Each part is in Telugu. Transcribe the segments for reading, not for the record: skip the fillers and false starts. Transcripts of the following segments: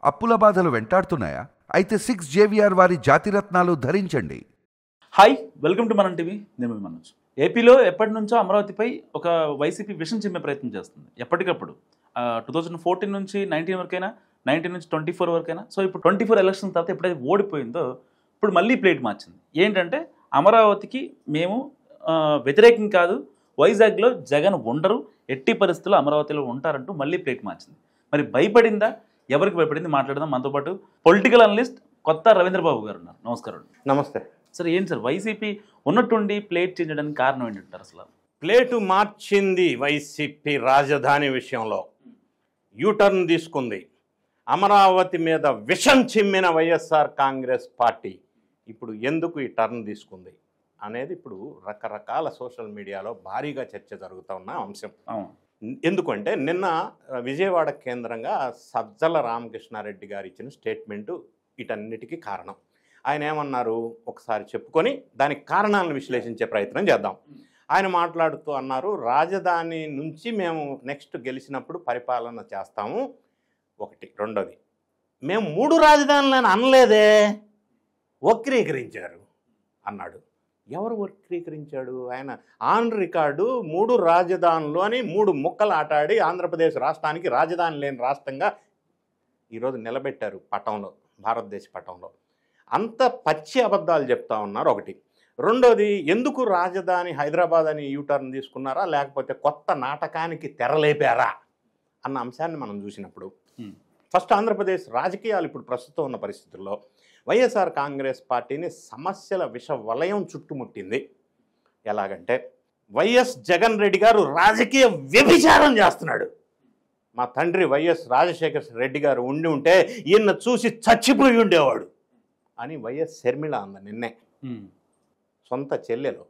అప్పుల బాధలు వెంటాడుతున్నాయా? అయితే 6 JVR వారి జాతిరత్నాలు ధరించండి. హాయ్, వెల్కమ్ టు మనం టీవీ. నేను మీ మనోజ్. ఏపీలో ఎప్పటి నుంచో అమరావతిపై ఒక వైసీపీ విషం చిమ్మే ప్రయత్నం చేస్తుంది ఎప్పటికప్పుడు. 2014 నుంచి 19 వరకైనా, 19 నుంచి 24 వరకైనా. సో ఇప్పుడు 24 ఎలక్షన్ తర్వాత ఎప్పుడైతే ఓడిపోయిందో ఇప్పుడు మళ్ళీ ప్లేట్ మార్చింది. ఏంటంటే అమరావతికి మేము వ్యతిరేకం కాదు, వైజాగ్లో జగన్ ఉండరు, ఎట్టి పరిస్థితుల్లో అమరావతిలో ఉంటారంటూ మళ్ళీ ప్లేట్ మార్చింది. మరి భయపడిందా? ఎవరికి భయపడింది? మాట్లాడదాం. మనతో పాటు పొలిటికల్ అనలిస్ట్ కొత్త రవీంద్రబాబు గారు ఉన్నారు. నమస్కారం. నమస్తే సార్, ఏంటి సార్ వైసీపీ ఉన్నట్టుండి ప్లేట్ చేంజ్ చేయడానికి కారణం ఏంటంటారు? అసలు ప్లేటు మార్చింది వైసీపీ రాజధాని విషయంలో, యూటర్న్ తీసుకుంది. అమరావతి మీద విషం చిమ్మిన వైఎస్ఆర్ కాంగ్రెస్ పార్టీ ఇప్పుడు ఎందుకు ఈ టర్న్ తీసుకుంది అనేది ఇప్పుడు రకరకాల సోషల్ మీడియాలో భారీగా చర్చ జరుగుతూ ఉన్న అంశం. ఎందుకంటే నిన్న విజయవాడ కేంద్రంగా సజ్జల రామకృష్ణారెడ్డి గారు ఇచ్చిన స్టేట్మెంటు వీటన్నిటికీ కారణం. ఆయన ఏమన్నారు ఒకసారి చెప్పుకొని దానికి కారణాలను విశ్లేషించే ప్రయత్నం చేద్దాం. ఆయన మాట్లాడుతూ అన్నారు, రాజధాని నుంచి మేము నెక్స్ట్ గెలిచినప్పుడు పరిపాలన చేస్తాము ఒకటి. రెండోది, మేము 3 రాజధానులను అనలేదే, వక్రీకరించారు అన్నాడు. ఎవరు వక్రీకరించాడు? ఆయన ఆన్ రికార్డు 3 రాజధానులు అని 3 ముక్కలు ఆటాడి ఆంధ్రప్రదేశ్ రాష్ట్రానికి రాజధాని లేని రాష్ట్రంగా ఈరోజు నిలబెట్టారు పటంలో, భారతదేశ పటంలో. అంత పచ్చి అబద్ధాలు చెప్తా ఉన్నారు ఒకటి. రెండోది, ఎందుకు రాజధాని హైదరాబాద్ అని యూటర్న్ తీసుకున్నారా, లేకపోతే కొత్త నాటకానికి తెరలేపారా అన్న అంశాన్ని మనం చూసినప్పుడు, ఫస్ట్ ఆంధ్రప్రదేశ్ రాజకీయాలు ఇప్పుడు ప్రస్తుతం ఉన్న పరిస్థితుల్లో వైఎస్ఆర్ కాంగ్రెస్ పార్టీని సమస్యల విష వలయం చుట్టుముట్టింది. ఎలాగంటే వైఎస్ జగన్ రెడ్డి గారు రాజకీయ వ్యభిచారం చేస్తున్నాడు. మా తండ్రి వైఎస్ రాజశేఖర రెడ్డి గారు ఉండి ఉంటే ఈయన చూసి చచ్చిపోయి ఉండేవాడు అని వైఎస్ షర్మిల అంద నిన్నే. సొంత చెల్లెలు.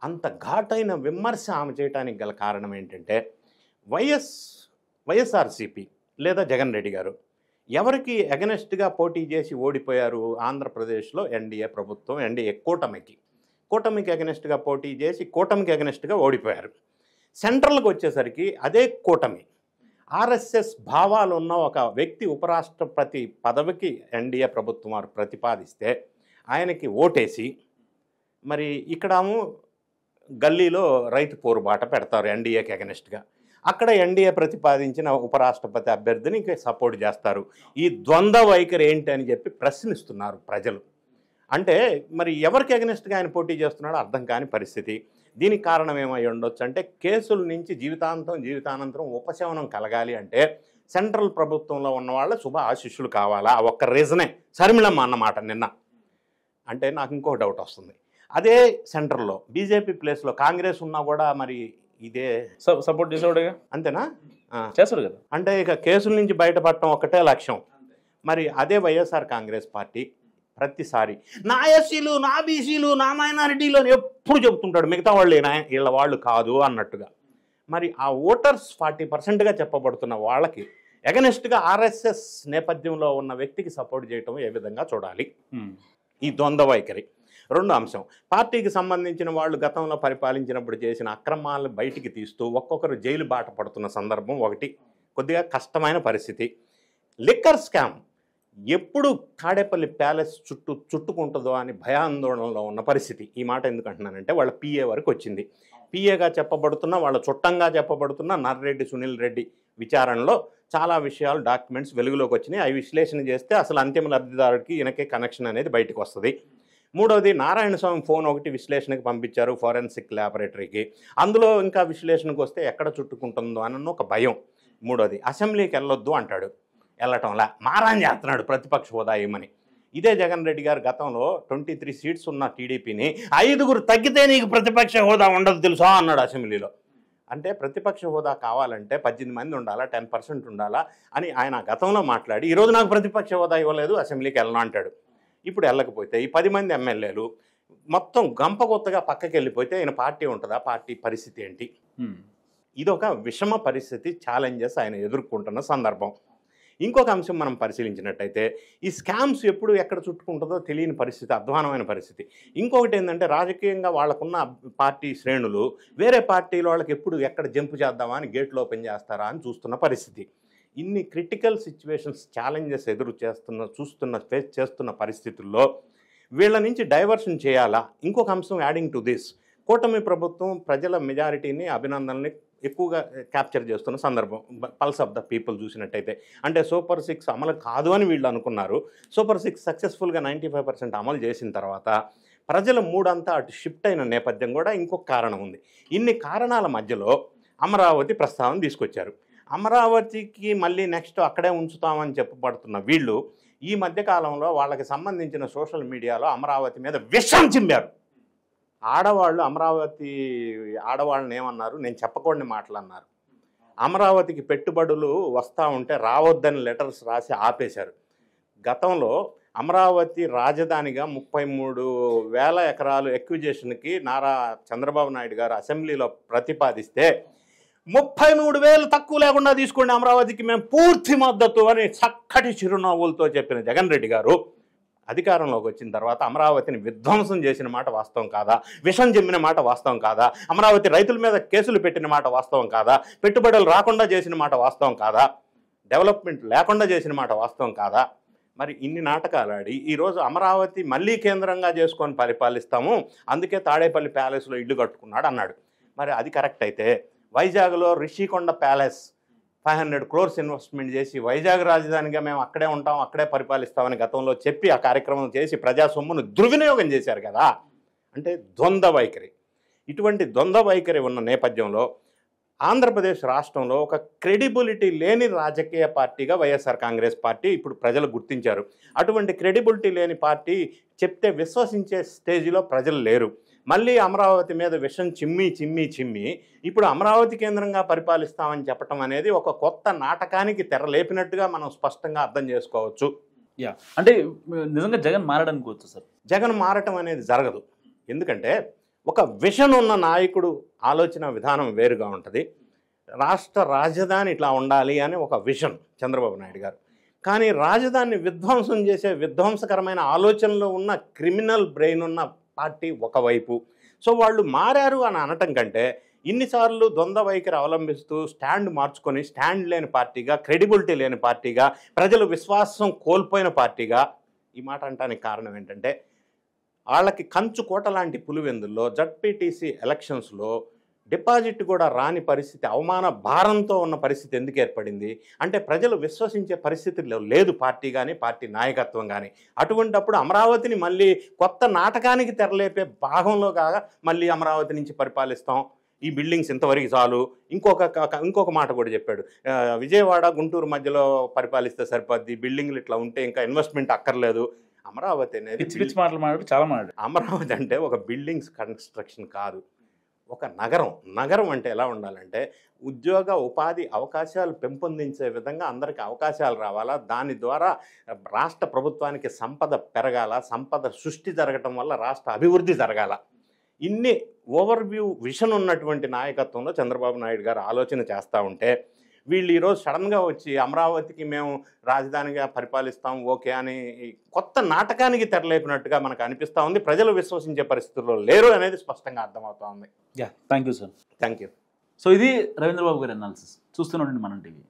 అంత ఘాటైన విమర్శ ఆమె చేయడానికి గల కారణం ఏంటంటే వైఎస్ఆర్సీపీ లేదా జగన్ రెడ్డి గారు ఎవరికి అగెనెస్ట్గా పోటీ చేసి ఓడిపోయారు ఆంధ్రప్రదేశ్లో? ఎన్డీఏ ప్రభుత్వం, ఎన్డీఏ కూటమికి అగెనెస్ట్గా పోటీ చేసి కూటమికి అగెనెస్ట్గా ఓడిపోయారు. సెంట్రల్కి వచ్చేసరికి అదే కూటమి ఆర్ఎస్ఎస్ భావాలు ఉన్న ఒక వ్యక్తి ఉపరాష్ట్రపతి పదవికి ఎన్డీఏ ప్రభుత్వం వారు ప్రతిపాదిస్తే ఆయనకి ఓటేసి, మరి ఇక్కడేమో గల్లీలో రైతు పోరుబాట పెడతారు ఎన్డీఏకి అగెనెస్ట్గా. అక్కడ ఎన్డీఏ ప్రతిపాదించిన ఉపరాష్ట్రపతి అభ్యర్థిని సపోర్ట్ చేస్తారు. ఈ ద్వంద్వ వైఖరి ఏంటి అని చెప్పి ప్రశ్నిస్తున్నారు ప్రజలు. అంటే మరి ఎవరికి అగెనెస్ట్గా ఆయన పోటీ చేస్తున్నాడో అర్థం కాని పరిస్థితి. దీనికి కారణం ఏమై ఉండొచ్చు అంటే, కేసుల నుంచి జీవితానంతరం ఉపశమనం కలగాలి అంటే సెంట్రల్ ప్రభుత్వంలో ఉన్న వాళ్ళ శుభ ఆశీస్సులు కావాలా? ఆ ఒక్క రీజనే షర్మిలమ్మ అన్నమాట నిన్న. అంటే నాకు ఇంకో డౌట్ వస్తుంది, అదే సెంట్రల్లో బీజేపీ ప్లేస్లో కాంగ్రెస్ ఉన్నా కూడా మరి ఇదే సపోర్ట్ చేసేవాడుగా, అంతేనా? చేస్తాడు కదా. అంటే ఇక కేసుల నుంచి బయటపడటం ఒక్కటే లక్ష్యం. మరి అదే వైఎస్ఆర్ కాంగ్రెస్ పార్టీ ప్రతిసారి నా ఎస్సీలు, నా బీసీలు, నా మైనారిటీలు అని ఎప్పుడు చెబుతుంటాడు, మిగతా వాళ్ళు వీళ్ళ వాళ్ళు కాదు అన్నట్టుగా. మరి ఆ ఓటర్స్ 40%గా చెప్పబడుతున్న వాళ్ళకి ఎగనెస్ట్గా ఆర్ఎస్ఎస్ నేపథ్యంలో ఉన్న వ్యక్తికి సపోర్ట్ చేయటం ఏ విధంగా చూడాలి? ఈ ద్వంద్వ వైఖరి. రెండో అంశం, పార్టీకి సంబంధించిన వాళ్ళు గతంలో పరిపాలించినప్పుడు చేసిన అక్రమాలను బయటికి తీస్తూ ఒక్కొక్కరు జైలు బాట పడుతున్న సందర్భం ఒకటి. కొద్దిగా కష్టమైన పరిస్థితి. లిక్కర్ స్కామ్ ఎప్పుడు తాడేపల్లి ప్యాలెస్ చుట్టుకుంటుందో అని భయాందోళనలో ఉన్న పరిస్థితి. ఈ మాట ఎందుకు అంటున్నానంటే, వాళ్ళ పిఏ వరకు వచ్చింది. పిఏగా చెప్పబడుతున్న, వాళ్ళ చుట్టంగా చెప్పబడుతున్న నర్రెడ్డి సునీల్ రెడ్డి విచారణలో చాలా విషయాలు, డాక్యుమెంట్స్ వెలుగులోకి వచ్చినాయి. అవి విశ్లేషణ చేస్తే అసలు అంతిమ లబ్ధిదారుడికి ఈయనకే కనెక్షన్ అనేది బయటకు వస్తుంది. మూడవది, నారాయణ స్వామి ఫోన్ ఒకటి విశ్లేషణకు పంపించారు ఫోరెన్సిక్ ల్యాబొరేటరీకి. అందులో ఇంకా విశ్లేషణకు వస్తే ఎక్కడ చుట్టుకుంటుందో అన్న ఒక భయం. మూడవది, అసెంబ్లీకి వెళ్ళొద్దు అంటాడు, వెళ్ళటంలా మారాన్ చేస్తున్నాడు ప్రతిపక్ష హోదా ఇమ్మని. ఇదే జగన్ రెడ్డి గారు గతంలో 23 సీట్స్ ఉన్న టీడీపీని 5 తగ్గితే నీకు ప్రతిపక్ష హోదా ఉండదు తెలుసా అన్నాడు అసెంబ్లీలో. అంటే ప్రతిపక్ష హోదా కావాలంటే 18 మంది ఉండాలా, 10% ఉండాలా అని ఆయన గతంలో మాట్లాడి, ఈరోజు నాకు ప్రతిపక్ష హోదా ఇవ్వలేదు, అసెంబ్లీకి వెళ్ళను అంటాడు. ఇప్పుడు వెళ్ళకపోతే ఈ 10 మంది ఎమ్మెల్యేలు మొత్తం గంపగొత్తగా పక్కకి వెళ్ళిపోతే ఆయన పార్టీ ఉంటుందా? పార్టీ పరిస్థితి ఏంటి? ఇదొక విషమ పరిస్థితి, ఛాలెంజెస్ ఆయన ఎదుర్కొంటున్న సందర్భం. ఇంకొక అంశం మనం పరిశీలించినట్టయితే, ఈ స్కామ్స్ ఎప్పుడు ఎక్కడ చుట్టుకుంటుందో తెలియని పరిస్థితి, అధ్వానమైన పరిస్థితి. ఇంకొకటి ఏంటంటే, రాజకీయంగా వాళ్ళకున్న పార్టీ శ్రేణులు వేరే పార్టీల వాళ్ళకి ఎప్పుడు ఎక్కడ జంపు చేద్దామా అని గేట్లు ఓపెన్ చేస్తారా అని చూస్తున్న పరిస్థితి. ఇన్ని క్రిటికల్ సిచ్యువేషన్స్ ఛాలెంజెస్ ఫేస్ చేస్తున్న పరిస్థితుల్లో వీళ్ళ నుంచి డైవర్షన్ చేయాలా? ఇంకొక అంశం యాడింగ్ టు దిస్, కూటమి ప్రభుత్వం ప్రజల మెజారిటీని అభినందనని ఎక్కువగా క్యాప్చర్ చేస్తున్న సందర్భం పల్స్ ఆఫ్ ద పీపుల్ చూసినట్టయితే. అంటే సూపర్ 6 అమలు కాదు అని వీళ్ళు అనుకున్నారు. సూపర్ 6 సక్సెస్ఫుల్గా 95% అమలు చేసిన తర్వాత ప్రజల మూడంతా అటు షిఫ్ట్ అయిన నేపథ్యం కూడా ఇంకొక కారణం ఉంది. ఇన్ని కారణాల మధ్యలో అమరావతి ప్రస్తావన తీసుకొచ్చారు. అమరావతికి మళ్ళీ నెక్స్ట్ అక్కడే ఉంచుతామని చెప్పబడుతున్న వీళ్ళు ఈ మధ్యకాలంలో వాళ్ళకి సంబంధించిన సోషల్ మీడియాలో అమరావతి మీద విషం చిమ్మారు. ఆడవాళ్ళు అమరావతి ఆడవాళ్ళని ఏమన్నారు, నేను చెప్పకూడని మాటలు అన్నారు. అమరావతికి పెట్టుబడులు వస్తూ ఉంటే రావద్దని లెటర్స్ రాసి ఆపేశారు. గతంలో అమరావతి రాజధానిగా 33,000 ఎకరాలు ఎక్విజేషన్కి నారా చంద్రబాబు నాయుడు గారు అసెంబ్లీలో ప్రతిపాదిస్తే 33,000 తక్కువ లేకుండా తీసుకోండి అమరావతికి మేము పూర్తి మద్దతు అని చక్కటి చిరునవ్వులతో చెప్పిన జగన్ రెడ్డి గారు అధికారంలోకి వచ్చిన తర్వాత అమరావతిని విధ్వంసం చేసిన మాట వాస్తవం కాదా? విషం చెమ్మిన మాట వాస్తవం కాదా? అమరావతి రైతుల మీద కేసులు పెట్టిన మాట వాస్తవం కాదా? పెట్టుబడులు రాకుండా చేసిన మాట వాస్తవం కాదా? డెవలప్మెంట్ లేకుండా చేసిన మాట వాస్తవం కాదా? మరి ఇన్ని నాటకాలు ఆడి ఈరోజు అమరావతి మళ్ళీ కేంద్రంగా చేసుకొని పరిపాలిస్తాము, అందుకే తాడేపల్లి ప్యాలెస్లో ఇల్లు కట్టుకున్నాడు అన్నాడు. మరి అది కరెక్ట్ అయితే వైజాగ్లో రిషికొండ ప్యాలెస్ 500 crores ఇన్వెస్ట్మెంట్ చేసి వైజాగ్ రాజధానిగా మేము అక్కడే ఉంటాం, అక్కడే పరిపాలిస్తామని గతంలో చెప్పి ఆ కార్యక్రమం చేసి ప్రజా సొమ్మును దుర్వినియోగం చేశారు కదా. అంటే ద్వంద్వ వైఖరి. ఇటువంటి ద్వంద్వ వైఖరి ఉన్న నేపథ్యంలో ఆంధ్రప్రదేశ్ రాష్ట్రంలో ఒక క్రెడిబిలిటీ లేని రాజకీయ పార్టీగా వైఎస్ఆర్ కాంగ్రెస్ పార్టీ ఇప్పుడు ప్రజలు గుర్తించారు. అటువంటి క్రెడిబిలిటీ లేని పార్టీ చెప్తే విశ్వసించే స్టేజ్లో ప్రజలు లేరు. మళ్ళీ అమరావతి మీద విషం చిమ్మి ఇప్పుడు అమరావతి కేంద్రంగా పరిపాలిస్తామని చెప్పడం అనేది ఒక కొత్త నాటకానికి తెరలేపినట్టుగా మనం స్పష్టంగా అర్థం చేసుకోవచ్చు. అంటే నిజంగా జగన్ మారడానికి సార్, జగన్ మారటం అనేది జరగదు. ఎందుకంటే ఒక విషన్ ఉన్న నాయకుడు ఆలోచన విధానం వేరుగా ఉంటుంది. రాష్ట్ర రాజధాని ఇట్లా ఉండాలి అని ఒక విషన్ చంద్రబాబు నాయుడు గారు. కానీ రాజధానిని విధ్వంసం చేసే విధ్వంసకరమైన ఆలోచనలో ఉన్న క్రిమినల్ బ్రెయిన్ ఉన్న పార్టీ ఒకవైపు. సో వాళ్ళు మారారు అని అనటం కంటే ఇన్నిసార్లు ద్వంద్వ వైఖరి అవలంబిస్తూ స్టాండ్ మార్చుకొని స్టాండ్ లేని పార్టీగా, క్రెడిబిలిటీ లేని పార్టీగా, ప్రజలు విశ్వాసం కోల్పోయిన పార్టీగా ఈ మాట అనడానికి కారణం ఏంటంటే వాళ్ళకి కంచు కోట లాంటి పులివెందుల్లో జడ్పీటీసీ ఎలక్షన్స్లో డిపాజిట్ కూడా రాని పరిస్థితి, అవమాన భారంతో ఉన్న పరిస్థితి ఎందుకు ఏర్పడింది అంటే ప్రజలు విశ్వసించే పరిస్థితిలో లేదు పార్టీ కానీ పార్టీ నాయకత్వం కానీ. అటువంటప్పుడు అమరావతిని మళ్ళీ కొత్త నాటకానికి తెరలేపే కాగా మళ్ళీ అమరావతి నుంచి పరిపాలిస్తాం, ఈ బిల్డింగ్స్ ఇంతవరకు చాలు. ఇంకొక మాట కూడా చెప్పాడు, విజయవాడ గుంటూరు మధ్యలో పరిపాలిస్తే సరిపోద్ది, బిల్డింగ్లు ఇట్లా ఉంటే ఇంకా ఇన్వెస్ట్మెంట్ అక్కర్లేదు. అమరావతి అనేది చాలా మాట్లాడు. అమరావతి అంటే ఒక బిల్డింగ్స్ కన్స్ట్రక్షన్ కాదు, ఒక నగరం అంటే ఎలా ఉండాలంటే ఉద్యోగ ఉపాధి అవకాశాలు పెంపొందించే విధంగా అందరికీ అవకాశాలు రావాలా, దాని ద్వారా రాష్ట్ర ప్రభుత్వానికి సంపద పెరగాల, సంపద సృష్టి జరగటం వల్ల రాష్ట్ర అభివృద్ధి జరగాల. ఇన్ని ఓవర్వ్యూ విషన్ ఉన్నటువంటి నాయకత్వంలో చంద్రబాబు నాయుడు గారు ఆలోచన చేస్తూ ఉంటే వీళ్ళు ఈరోజు సడన్గా వచ్చి అమరావతికి మేము రాజధానిగా పరిపాలిస్తాం ఓకే అని కొత్త నాటకానికి తెరలేపినట్టుగా మనకు అనిపిస్తూ ఉంది. ప్రజలు విశ్వసించే పరిస్థితుల్లో లేరు అనేది స్పష్టంగా అర్థమవుతా ఉంది. Thank you sir. Thank you. So ఇది రవీంద్రబాబు గారి అనాలిసిస్. చూస్తూనే ఉండండి మనం టీవీ.